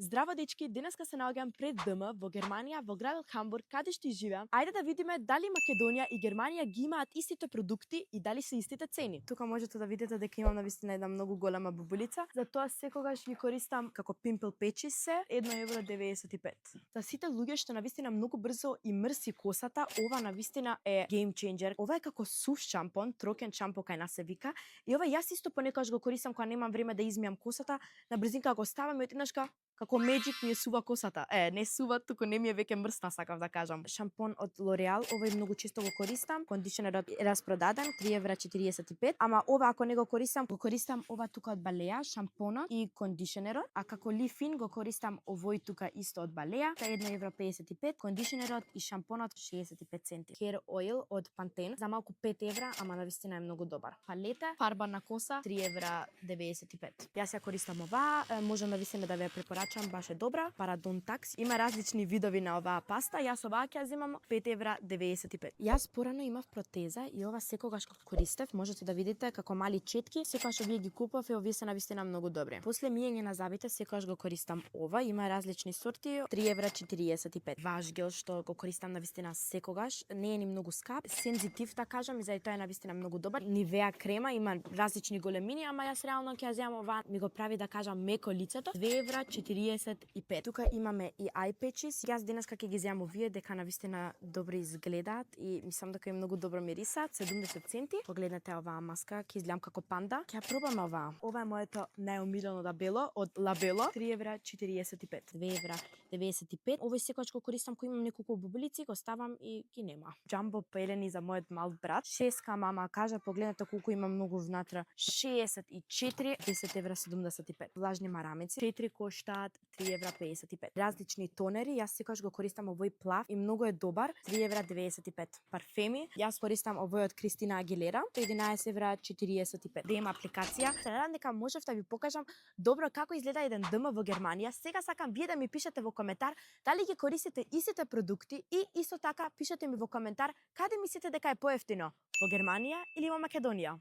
Здраво дечки, денеска се наоѓам пред ДМ во Германија, во градот Хамбург, каде што и живеам. Ајде да видиме дали Македонија и Германија ги имаат истите продукти и дали се истите цени. Тука можете да видите дека имам навистина една многу голема бубулица. Затоа секогаш ги користам како пимпл печи се 1,95 €. За сите луѓе што навистина многу брзо и мрси косата, ова навистина е game changer. Ова е како суш шампон, трокен шампо кај нас се вика. И ова јас исто понекогаш го користам кога немам време да измијам косата, на брзинка го ставам и одеднашка како меджик ми е сува косата. Не сува, туку не ми е веќе мрсна, сакав да кажам. Шампон од L'Oreal, овој многу често го користам. Кондишенерот е распродаден, 3,45 €, ама ова ако не го користам ова тука од Балеа, шампонот и кондишенерот, а како лифин го користам овој тука исто од Балеа, 1,55 €, кондишенерот и шампонот 65 центи. Hair oil од Pantene за малку 5 €, ама навистина е многу добар. Палета, фарба на коса, 3,95 €. Јас ја користам оваа, можам навистина да ве препорачам, баш е добра. Parodontax, има различни видови на оваа паста, јас оваа ќе земам 5,95 €. Јас порано имав протеза и ова секогаш го користев, можете да видите како мали четки, секогаш овие ги купував и овие се навистина многу добри. После миење на зъбите секогаш го користам ова, има различни сорти, 3,45 €. Ваш гел што го користам навистина секогаш, не е ни многу скап, сензитив да кажам и заради тоа е навистина многу добар. Нивеа крема има различни големини, ама јас реално ќе ја земам ова, ми го прави да кажам меко лицето, 2,45 €. Тука имаме и eye patches. Јас денеска ќе ги земам овие дека навистина добро изгледаат и мислам дека и многу добро мирисаат, 70 центи. Погледнете оваа маска, ќе изгледам како панда. Ќе ја пробам оваа. Ова е моето најомилено дабело од Labello, 3,45 €. 2,95 €. Овој секогаш го користам кога имам неколку бубулици, го ставам и ги нема. Jumbo пелени за мојот мал брат. 6 мама кажа, погледнете колку има многу внатре. 64, 10,75 €. Влажни марамици, 4 коштаат 3,55 €. Различни тонери, јас секогаш го користам овој плав и многу е добар, 3,95 €. Парфеми, јас користам овој од Кристина Агилера, 11,45 €. Да има апликација. Се надам дека можев да ви покажам добро како изгледа еден ДМ во Германија. Сега сакам вие да ми пишете во коментар дали ги користите истите продукти и исто така пишете ми во коментар каде мислите дека е поевтино, во Германија или во Македонија.